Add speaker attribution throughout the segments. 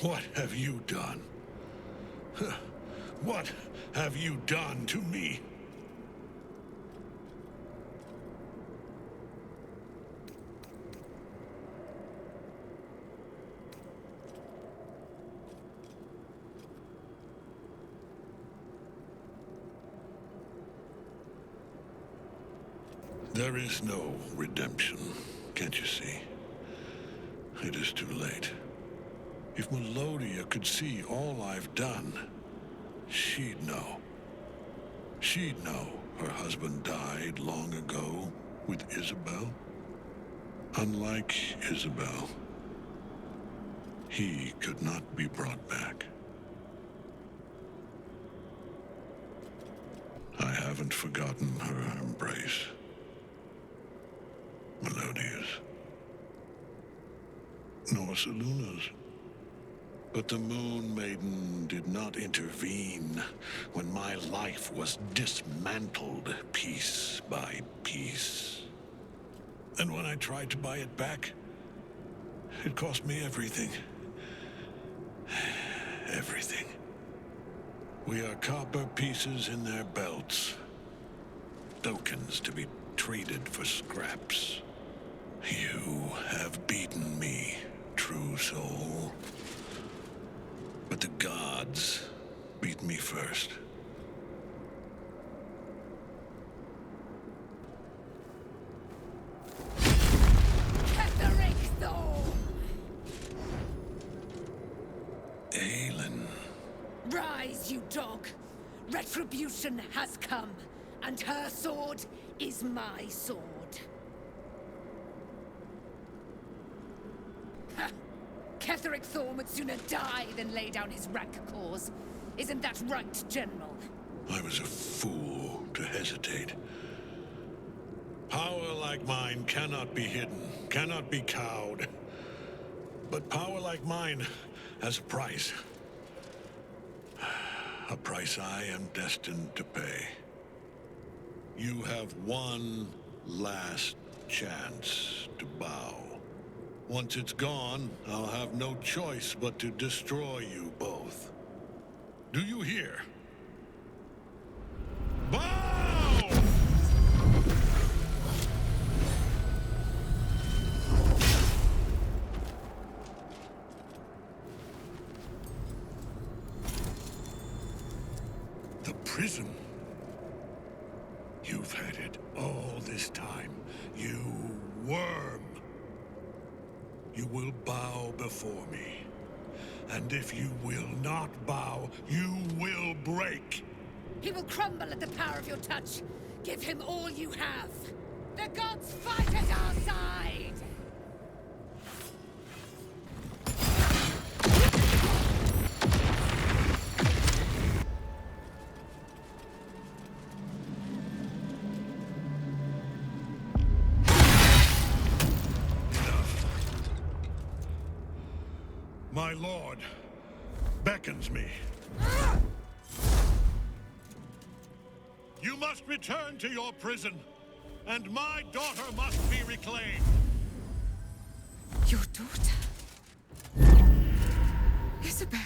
Speaker 1: What have you done? What have you done to me? There is no redemption, can't you see? It is too late. If Melodia could see all I've done, she'd know. She'd know her husband died long ago with Isabel. Unlike Isabel, he could not be brought back. I haven't forgotten her embrace. Melodia's. Nor Seluna's. But the Moon Maiden did not intervene when my life was dismantled piece by piece. And when I tried to buy it back, it cost me everything. Everything. We are copper pieces in their belts. Tokens to be traded for scraps. You have beaten me, true soul. But the gods beat me first. Aelin.
Speaker 2: Rise, you dog. Retribution has come, and her sword is my sword. Ketheric Thorm would sooner die than lay down his rank cause. Isn't that right, General?
Speaker 1: I was a fool to hesitate. Power like mine cannot be hidden, cannot be cowed. But power like mine has a price. A price I am destined to pay. You have one last chance to bow. Once it's gone, I'll have no choice but to destroy you both. Do you hear? Bow! The prison. You've had it all this time, you worm. You will bow before me. And if you will not bow, you will break.
Speaker 2: He will crumble at the power of your touch. Give him all you have. The gods fight at our side!
Speaker 1: My lord beckons me. You must return to your prison, and my daughter must be reclaimed.
Speaker 2: Your daughter? Isabel.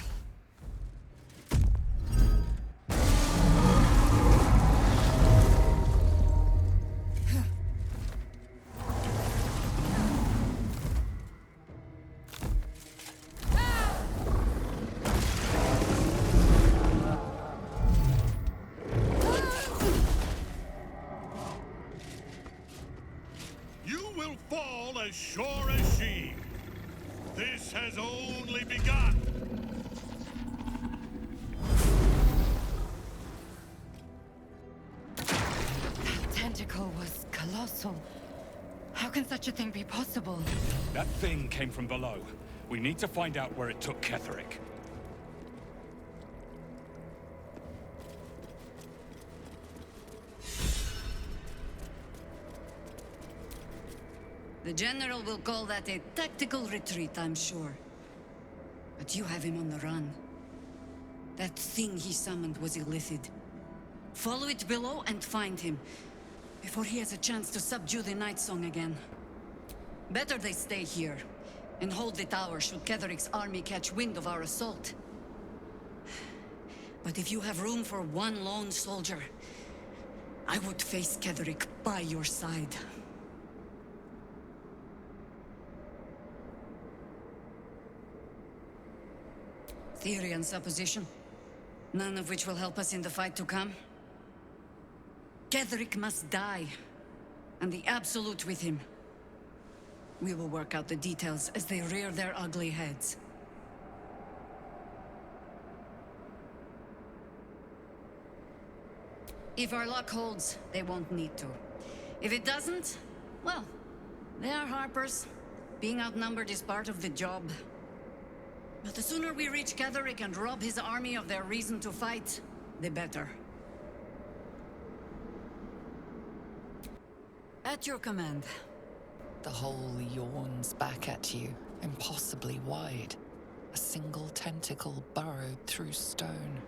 Speaker 1: As sure as she. This has only begun.
Speaker 3: That tentacle was colossal. How can such a thing be possible?
Speaker 4: That thing came from below. We need to find out where it took Ketheric.
Speaker 3: The General will call that a tactical retreat, I'm sure. But you have him on the run. That thing he summoned was illithid. Follow it below and find him, before he has a chance to subdue the Night Song again. Better they stay here. and hold the tower should Ketheric's army catch wind of our assault. But if you have room for one lone soldier, I would face Ketheric by your side. Theory and supposition, none of which will help us in the fight to come. Ketheric must die, and the Absolute with him. We will work out the details as they rear their ugly heads. If our luck holds, they won't need to. If it doesn't, well, they are Harpers. Being outnumbered is part of the job. But the sooner we reach Ketheric and rob his army of their reason to fight, the better. At your command.
Speaker 5: The hole yawns back at you, impossibly wide. A single tentacle burrowed through stone.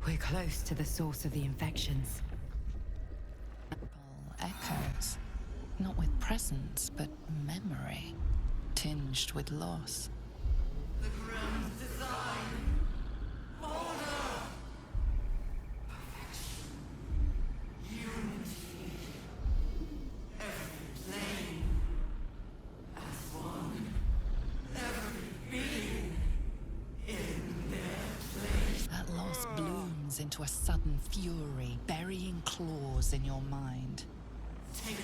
Speaker 6: We're close to the source of the infections.
Speaker 5: Echoes, not with presence, but memory, tinged with loss.
Speaker 3: The grand design. Order. Perfection. Unity. Every plane. As one. Every being. In their place.
Speaker 5: That loss blooms into a sudden fury, burying claws in your mind.
Speaker 3: Taken.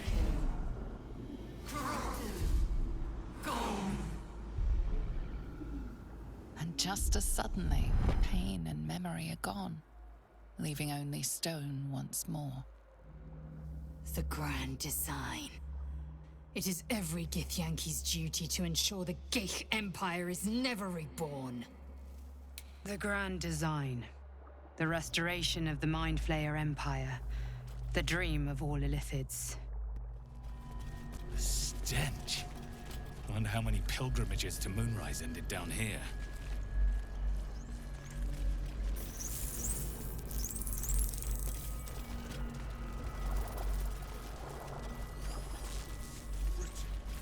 Speaker 3: Corrupted. Gone.
Speaker 5: And just as suddenly, pain and memory are gone, leaving only stone once more.
Speaker 6: The grand design. It is every Githyanki's duty to ensure the Ghaik Empire is never reborn. The grand design. The restoration of the Mind Flayer Empire. The dream of all Illithids.
Speaker 4: The stench. I wonder how many pilgrimages to Moonrise ended down here.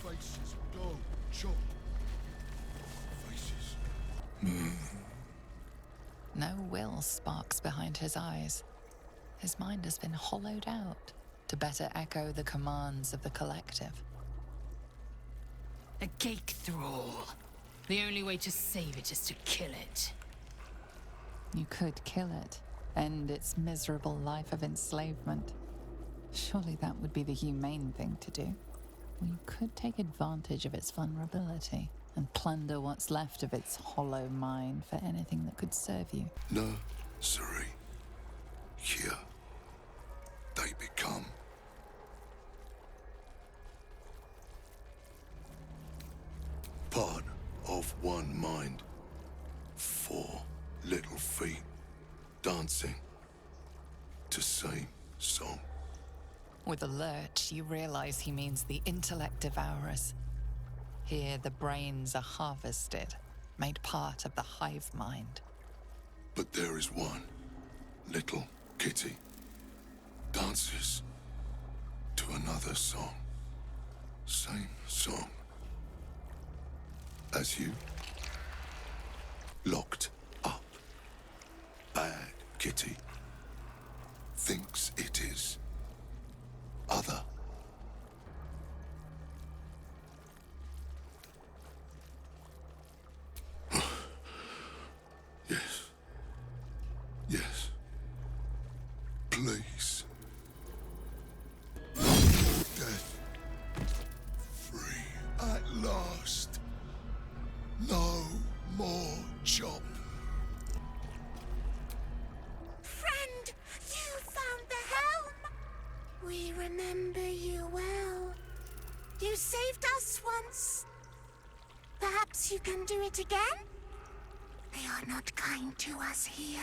Speaker 1: Faces, go, chop. Faces.
Speaker 5: No will sparks behind his eyes. His mind has been hollowed out to better echo the commands of the collective.
Speaker 6: A Ghaik thrall. The only way to save it is to kill it.
Speaker 5: You could kill it, end its miserable life of enslavement. Surely that would be the humane thing to do. Or you could take advantage of its vulnerability and plunder what's left of its hollow mind for anything that could serve you.
Speaker 1: No, sorry. Here, they become. Part of one mind. 4 little feet dancing to same song.
Speaker 5: With a lurch, you realize he means the intellect devourers. Here, the brains are harvested, made part of the hive mind.
Speaker 1: But there is one little kitty dances to another song. Same song as you. Locked up. Bad kitty thinks it is other. Yes. Yes. Please. Death. Free at last. No more chop.
Speaker 7: Friend, you found the helm. We remember you well. You saved us once. Perhaps you can do it again? They are not kind to us here.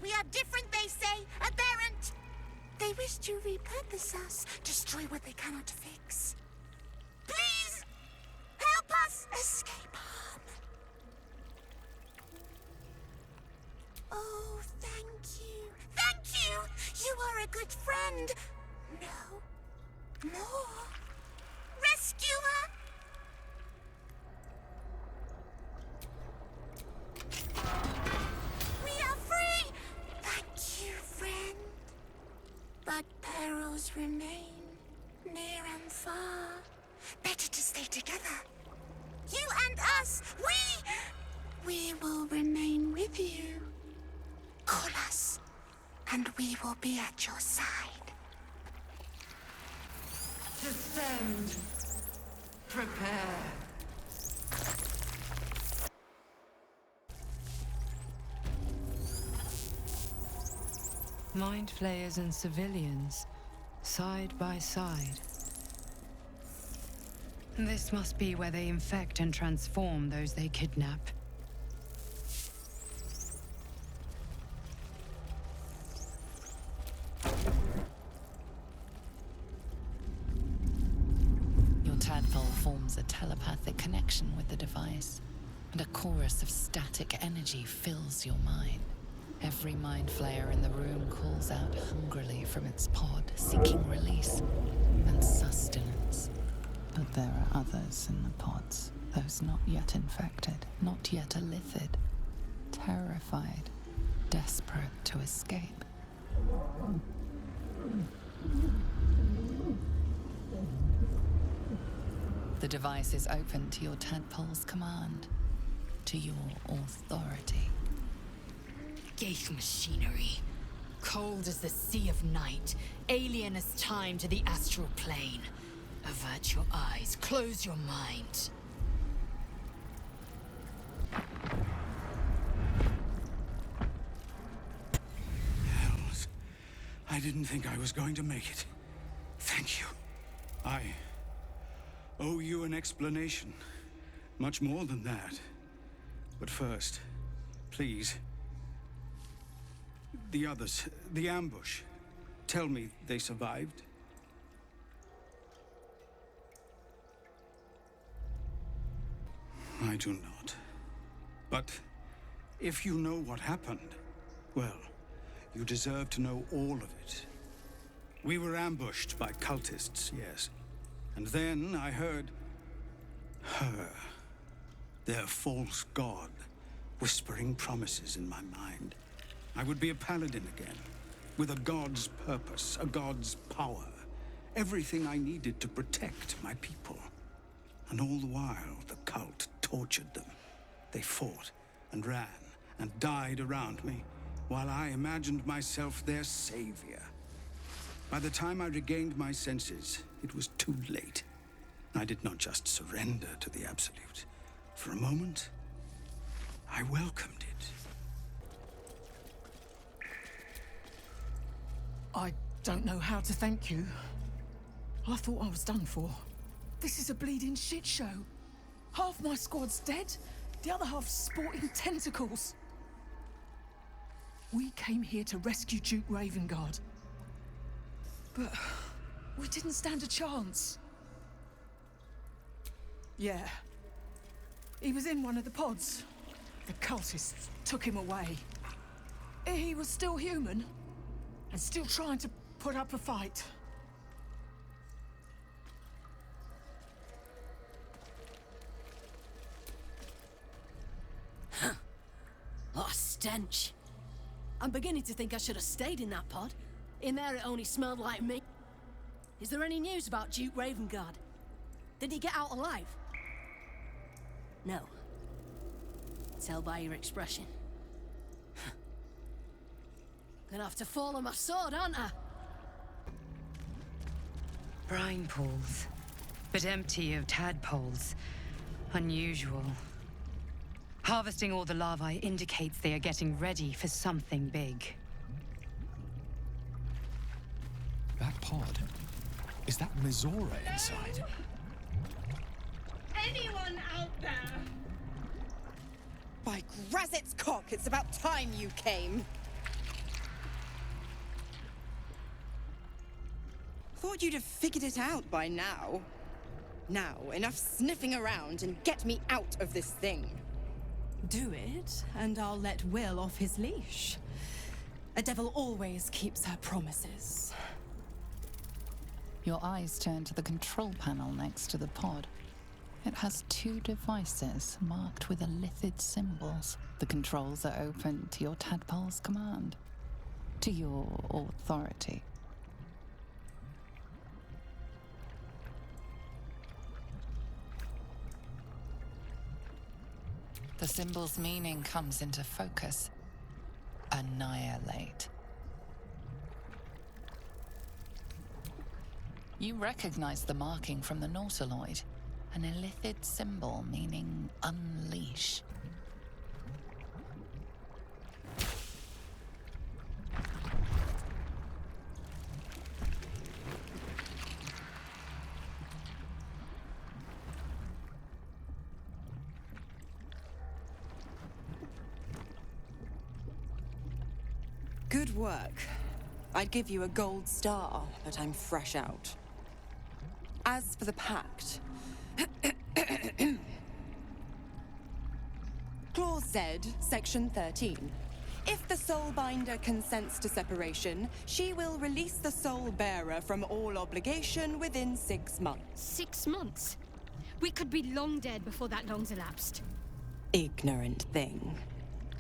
Speaker 7: We are different, they say, aberrant. they wish to repurpose us, destroy what they cannot fix. Please, help us escape harm. Oh, thank you. Thank you! You are a good friend. No. More. Rescuer! We are free! Thank you, friend. But perils remain, near and far. Better to stay together. You and us, we will remain with you. Call us, and we will be at your side.
Speaker 8: Descend. Prepare.
Speaker 6: Mind flayers and civilians, side by side. This must be where they infect and transform those they kidnap.
Speaker 5: Your tadpole forms a telepathic connection with the device, and a chorus of static energy fills your mind. Every mind flayer in the room calls out hungrily from its pod, seeking release and sustenance. But there are others in the pods, those not yet infected, not yet elithid, terrified, desperate to escape. The device is open to your tadpole's command, to your authority.
Speaker 6: Geich machinery. Cold as the sea of night, alien as time to the astral plane. Avert your eyes, close your mind.
Speaker 9: Hells. I didn't think I was going to make it. Thank you. I owe you an explanation. Much more than that. But first, please. The others, the ambush. Tell me they survived? I do not. But if you know what happened, well, you deserve to know all of it. We were ambushed by cultists, yes. And then I heard her, their false god, whispering promises in my mind. I would be a paladin again, with a god's purpose, a god's power. Everything I needed to protect my people. And all the while, the cult tortured them. They fought and ran and died around me, while I imagined myself their savior. By the time I regained my senses, it was too late. I did not just surrender to the Absolute. For a moment, I welcomed it.
Speaker 10: I don't know how to thank you. I thought I was done for. This is a bleeding shit show. Half my squad's dead, the other half's sporting tentacles. We came here to rescue Duke Ravengard. But we didn't stand a chance. Yeah. He was in one of the pods. The cultists took him away. He was still human, and still trying to put up a fight.
Speaker 11: What a stench. I'm beginning to think I should have stayed in that pod. In there it only smelled like me. Is there any news about Duke Ravengard? Did he get out alive? No. Tell by your expression. Gonna have to fall on my sword, aren't I?
Speaker 6: Brine pools, but empty of tadpoles. Unusual. Harvesting all the larvae indicates they are getting ready for something big.
Speaker 4: That pod? Is that Mizora inside?
Speaker 12: Anyone out there?
Speaker 13: By Grazit's cock, it's about time you came.
Speaker 12: thought you'd have figured it out by now. Now, enough sniffing around and get me out of this thing.
Speaker 10: Do it, and I'll let Will off his leash. A devil always keeps her promises.
Speaker 5: Your eyes turn to the control panel next to the pod. It has 2 devices marked with elithid symbols. The controls are open to your tadpole's command, to your authority. The symbol's meaning comes into focus. Annihilate. You recognize the marking from the Nautiloid, an elithid symbol meaning unleash.
Speaker 12: Good work. I'd give you a gold star, but I'm fresh out. As for the pact... Clause Z, Section 13. If the Soulbinder consents to separation, she will release the Soul Bearer from all obligation within 6 months.
Speaker 11: 6 months? We could be long dead before that long's elapsed.
Speaker 12: Ignorant thing.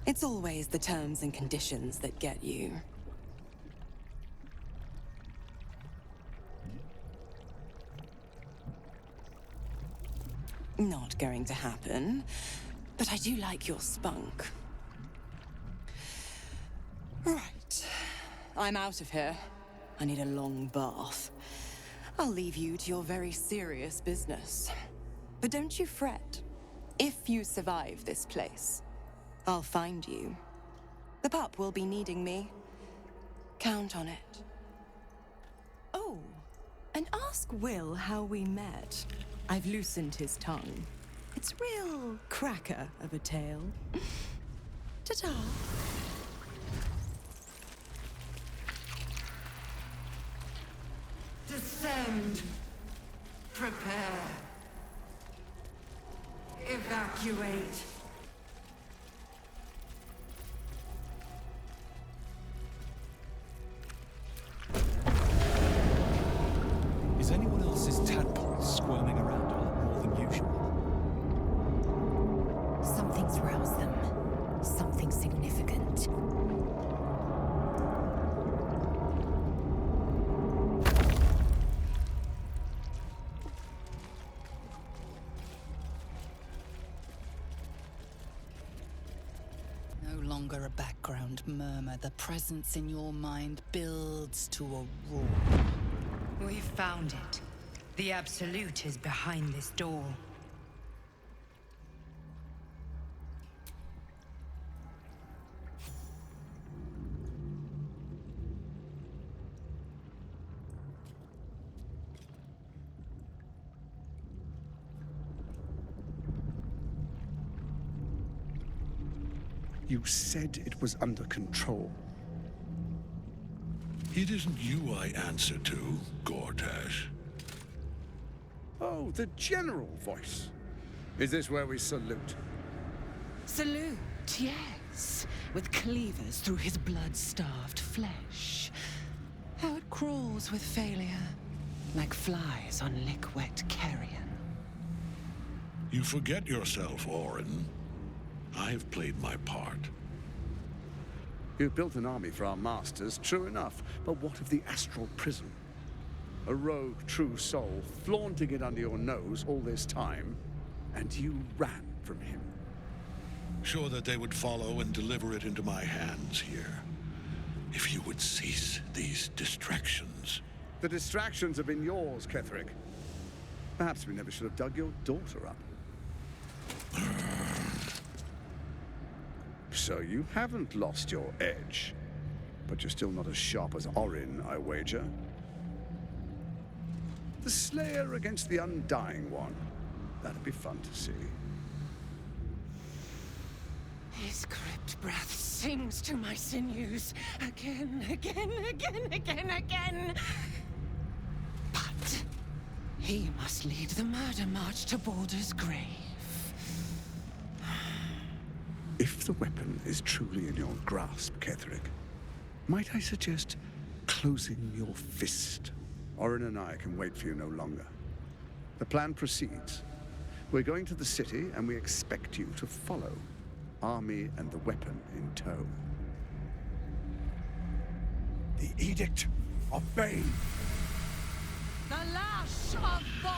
Speaker 12: It's always the terms and conditions that get you. Not going to happen, but I do like your spunk. Right. I'm out of here. I need a long bath. I'll leave you to your very serious business. But don't you fret. If you survive this place, I'll find you. The pup will be needing me. Count on it. Oh, and ask Will how we met. I've loosened his tongue. It's real cracker of a tale. Ta-ta.
Speaker 8: Descend. Prepare. Evacuate.
Speaker 4: Is anyone else's tadpole squirming around a lot more than usual?
Speaker 6: Something's roused them. Something significant.
Speaker 5: No longer a background murmur. The presence in your mind builds to a roar.
Speaker 6: We've found it. The Absolute is behind this door.
Speaker 9: You said it was under control.
Speaker 1: It isn't you I answer to, Gortash.
Speaker 9: Oh, the general voice. Is this where we salute?
Speaker 10: Salute, yes. With cleavers through his blood-starved flesh. How it crawls with failure, like flies on lick-wet carrion.
Speaker 1: You forget yourself, Orin. I've played my part.
Speaker 9: You've built an army for our masters, true enough. But what of the astral prison? A rogue true soul flaunting it under your nose all this time, and you ran from him.
Speaker 1: Sure that they would follow and deliver it into my hands here. If you would cease these distractions.
Speaker 9: The distractions have been yours, Ketherick. Perhaps we never should have dug your daughter up. So you haven't lost your edge. But you're still not as sharp as Orin, I wager. The Slayer against the Undying One. That'd be fun to see.
Speaker 10: His crypt breath sings to my sinews. Again, again, again, again, again. He must lead the murder march to Baldur's grave.
Speaker 9: If the weapon is truly in your grasp, Ketherick, might I suggest closing your fist? Orin and I can wait for you no longer. The plan proceeds. We're going to the city, and we expect you to follow. Army and the weapon in tow.
Speaker 13: The Edict of Bane.
Speaker 10: The Lash of Thor!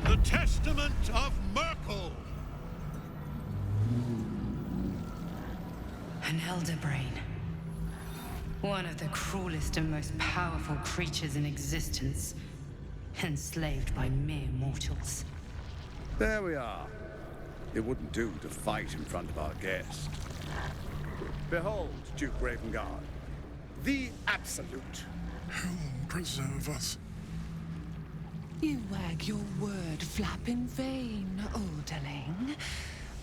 Speaker 1: The Testament of Merkel!
Speaker 6: An elder brain. One of the cruelest and most powerful creatures in existence. Enslaved by mere mortals.
Speaker 9: There we are. It wouldn't do to fight in front of our guest. Behold, Duke Ravengard. The Absolute.
Speaker 1: Helm preserve us.
Speaker 10: You wag your word flap in vain, Alderling.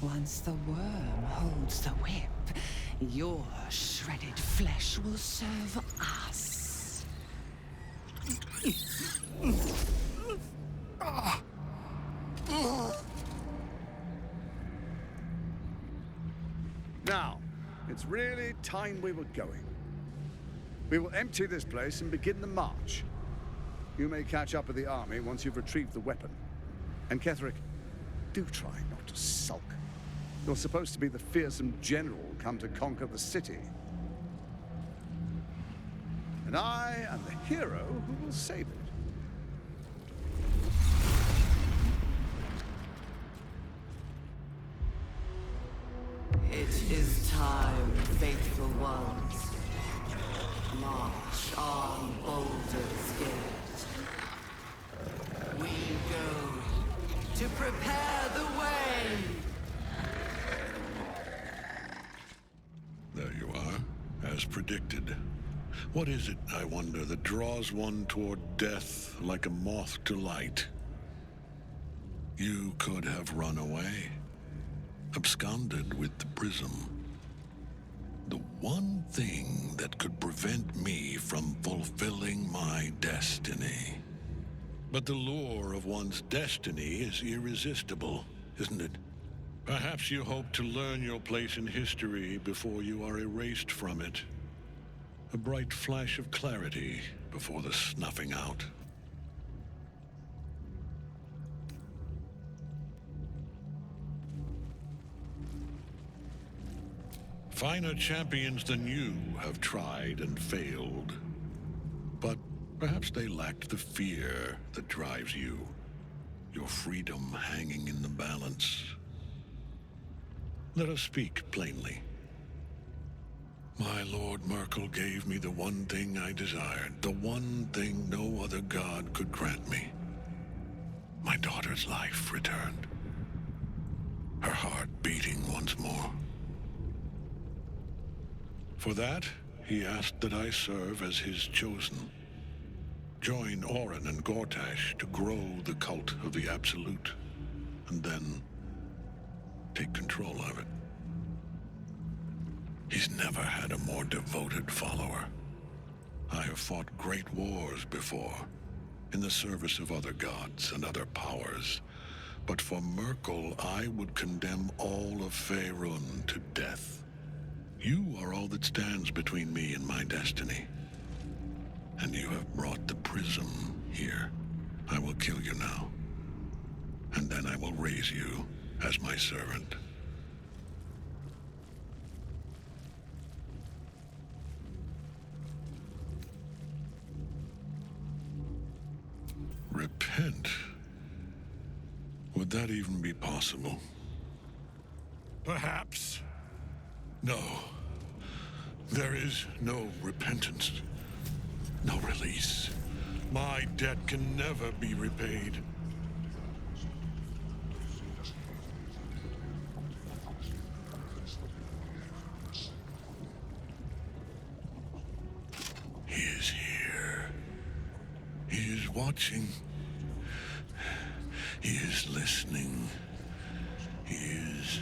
Speaker 10: Once the worm holds the whip, your shredded flesh will serve us.
Speaker 9: Now, it's really time we were going. We will empty this place and begin the march. You may catch up with the army once you've retrieved the weapon. And Ketherick, do try not to sulk. You're supposed to be the fearsome general come to conquer the city. And I am the hero who will save it.
Speaker 8: It is time, faithful ones. March on Baldur's Gate. We go to prepare the way.
Speaker 1: There you are, as predicted. What is it, I wonder, that draws one toward death like a moth to light? You could have run away, absconded with the prism. The one thing that could prevent me from fulfilling my destiny. But the lure of one's destiny is irresistible, isn't it? Perhaps you hope to learn your place in history before you are erased from it. A bright flash of clarity before the snuffing out. Finer champions than you have tried and failed. But perhaps they lacked the fear that drives you. Your freedom hanging in the balance. Let us speak plainly. My Lord Merkel gave me the one thing I desired, the one thing no other god could grant me. My daughter's life returned. Her heart beating once more. For that, he asked that I serve as his chosen. Join Orin and Gortash to grow the cult of the Absolute, and then take control of it. He's never had a more devoted follower. I have fought great wars before, in the service of other gods and other powers. But for Merkel, I would condemn all of Faerun to death. You are all that stands between me and my destiny. And you have brought the prism here. I will kill you now. And then I will raise you as my servant. Repent? Would that even be possible? Perhaps. No. There is no repentance. No release. My debt can never be repaid. He is here. He is watching. He is listening. He is...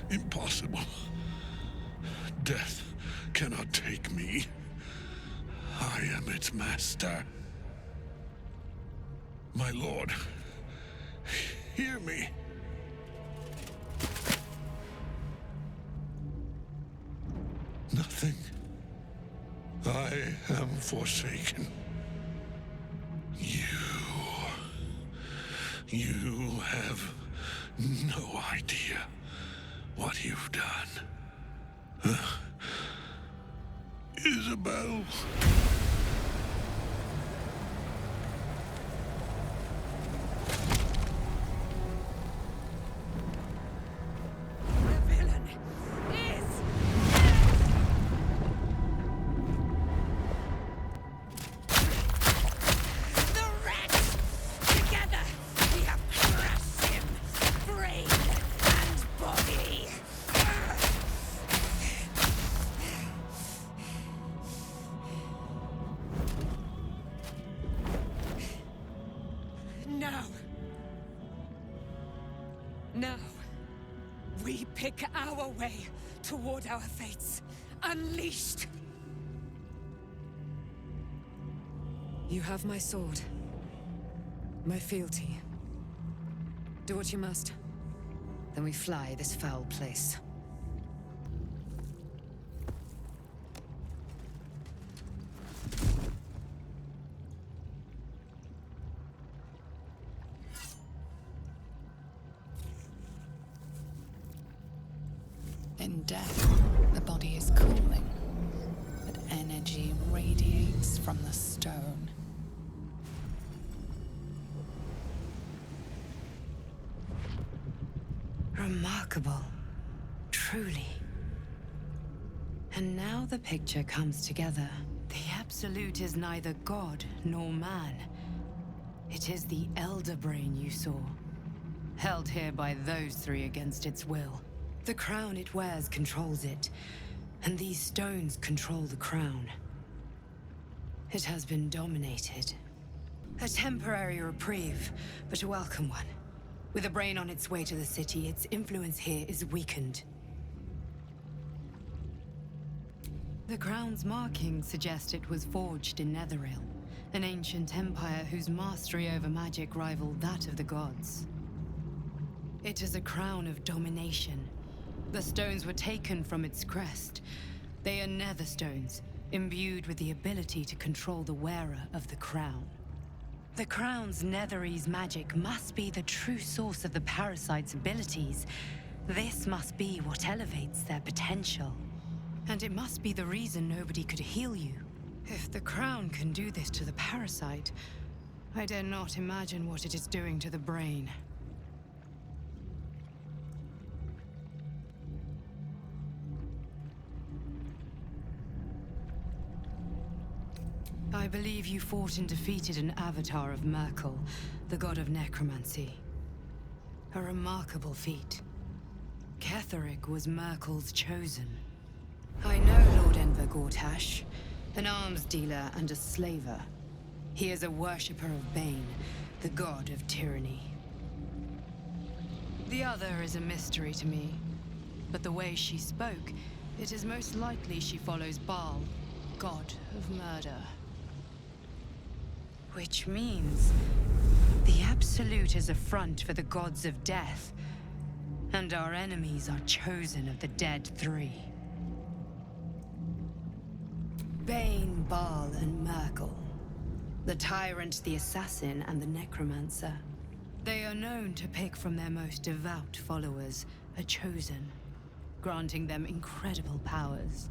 Speaker 1: Impossible. Death cannot take me. I am its master. My lord, hear me. Nothing. I am forsaken. You have no idea what you've done. Isabel.
Speaker 2: Now, we pick our way toward our fates, unleashed.
Speaker 6: You have my sword. My fealty. Do what you must. Then we fly this foul place.
Speaker 5: In death, the body is cooling, but energy radiates from the stone.
Speaker 6: Remarkable. Truly. And now the picture comes together. The Absolute is neither god nor man. It is the Elder Brain you saw, held here by those three against its will. The crown it wears controls it, and these stones control the crown. It has been dominated. A temporary reprieve, but a welcome one. With a brain on its way to the city, its influence here is weakened. The crown's markings suggest it was forged in Netheril, an ancient empire whose mastery over magic rivaled that of the gods. It is a crown of domination. The stones were taken from its crest. They are nether stones, imbued with the ability to control the wearer of the crown. The crown's Netherese magic must be the true source of the parasite's abilities. This must be what elevates their potential. And it must be the reason nobody could heal you. If the crown can do this to the parasite, I dare not imagine what it is doing to the brain. I believe you fought and defeated an avatar of Merkel, the god of necromancy. A remarkable feat. Ketheric was Merkel's chosen. I know Lord Enver Gortash, an arms dealer and a slaver. He is a worshipper of Bane, the god of tyranny. The other is a mystery to me, but the way she spoke, it is most likely she follows Baal, god of murder. Which means the Absolute is a front for the gods of death, and our enemies are chosen of the dead three. Bane, Baal, and Merkel. The tyrant, the assassin, and the necromancer. They are known to pick from their most devout followers a chosen, granting them incredible powers.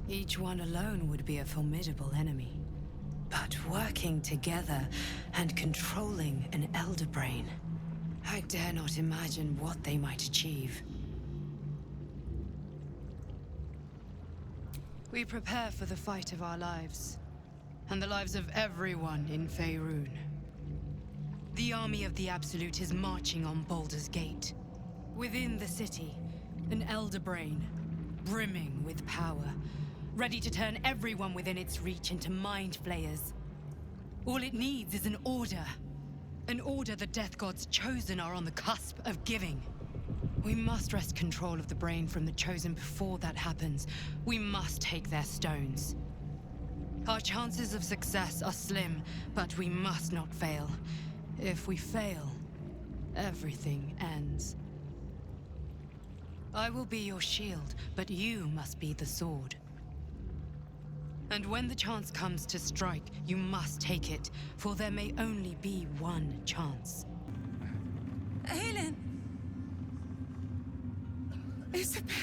Speaker 6: Each one alone would be a formidable enemy. But working together and controlling an Elder Brain, I dare not imagine what they might achieve. We prepare for the fight of our lives, and the lives of everyone in Faerun. The army of the Absolute is marching on Baldur's Gate. Within the city, an Elder Brain, brimming with power, ready to turn everyone within its reach into mind flayers. All it needs is an order. An order the Death Gods chosen are on the cusp of giving. We must wrest control of the brain from the chosen before that happens. We must take their stones. Our chances of success are slim, but we must not fail. If we fail, everything ends. I will be your shield, but you must be the sword. And when the chance comes to strike, you must take it, for there may only be one chance.
Speaker 12: Aelin!
Speaker 2: Isabel!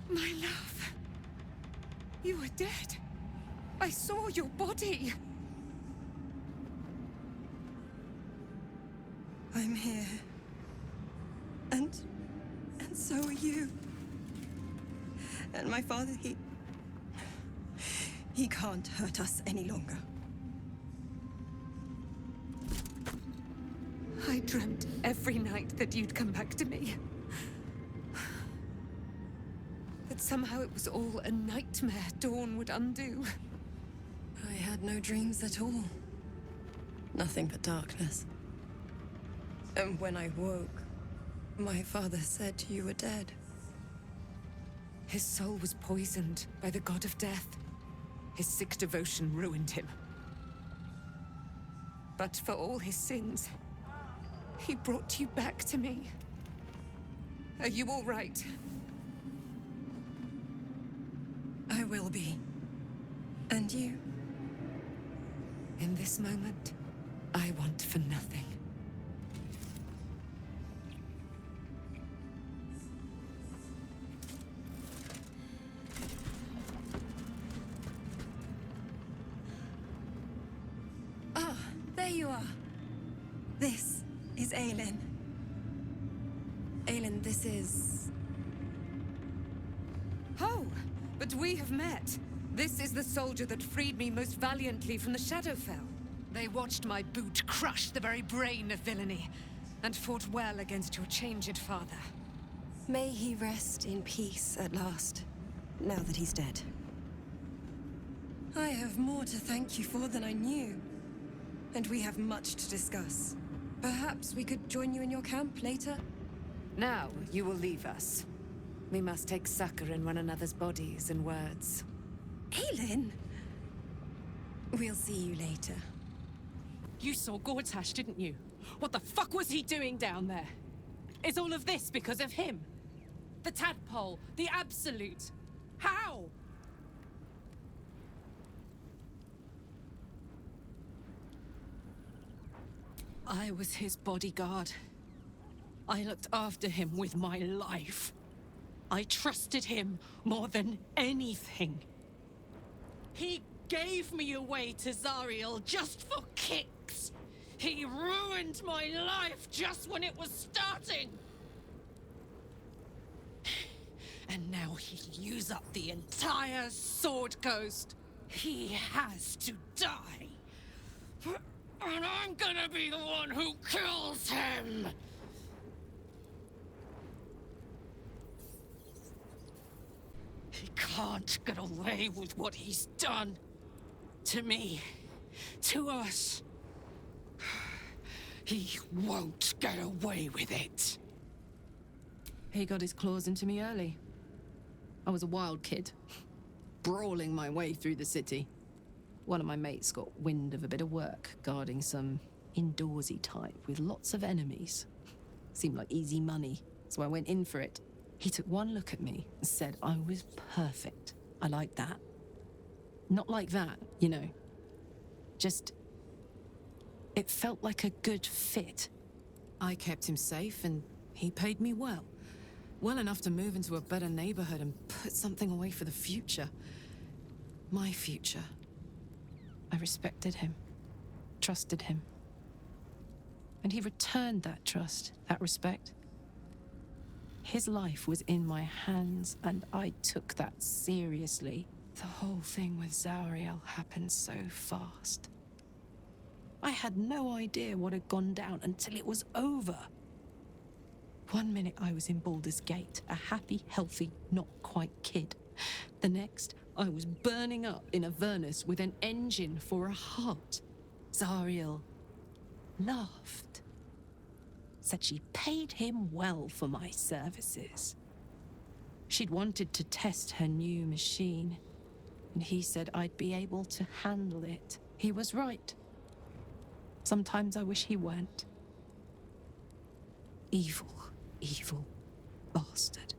Speaker 2: My love. You are dead. I saw your body.
Speaker 12: I'm here. And so are you. And my father, he can't hurt us any longer.
Speaker 2: I dreamt every night that you'd come back to me. That somehow it was all a nightmare Dawn would undo.
Speaker 12: I had no dreams at all. Nothing but darkness. And when I woke, my father said you were dead.
Speaker 2: His soul was poisoned by the god of death. His sick devotion ruined him. But for all his sins, he brought you back to me. Are you all right?
Speaker 12: I will be. And you?
Speaker 2: In this moment, I want for nothing.
Speaker 12: Ah, there you are. This is Aelin. Aelin, this is...
Speaker 2: Oh, but we have met. This is the soldier that freed me most valiantly from the Shadowfell.
Speaker 6: They watched my boot crush the very brain of villainy, and fought well against your changed father.
Speaker 14: May he rest in peace at last, now that he's dead. I have more to thank you for than I knew, and we have much to discuss. Perhaps we could join you in your camp later?
Speaker 6: Now you will leave us. We must take succor in one another's bodies and words.
Speaker 14: Aelin! We'll see you later.
Speaker 10: You saw Gortash, didn't you? What the fuck was he doing down there? Is all of this because of him? The tadpole, the absolute. How? I was his bodyguard. I looked after him with my life. I trusted him more than anything. He gave me away to Zariel just for kicks. He ruined my life just when it was starting. And now he'll use up the entire Sword Coast. He has to die. And I'm gonna be the one who kills him! He can't get away with what he's done. To me. To us. He won't get away with it.
Speaker 6: He got his claws into me early. I was a wild kid, brawling my way through the city. One of my mates got wind of a bit of work guarding some indoorsy type with lots of enemies. Seemed like easy money, so I went in for it. He took one look at me and said I was perfect. I like that. Not like that, you know. Just... it felt like a good fit. I kept him safe and he paid me well. Well enough to move into a better neighborhood and put something away for the future. My future. I respected him, trusted him. And he returned that trust, that respect. His life was in my hands, and I took that seriously. The whole thing with Zariel happened so fast. I had no idea what had gone down until it was over. One minute I was in Baldur's Gate, a happy, healthy, not quite kid. The next, I was burning up in Avernus with an engine for a heart. Zariel laughed. Said she paid him well for my services. She'd wanted to test her new machine, and he said I'd be able to handle it. He was right. Sometimes I wish he weren't. Evil, evil bastard.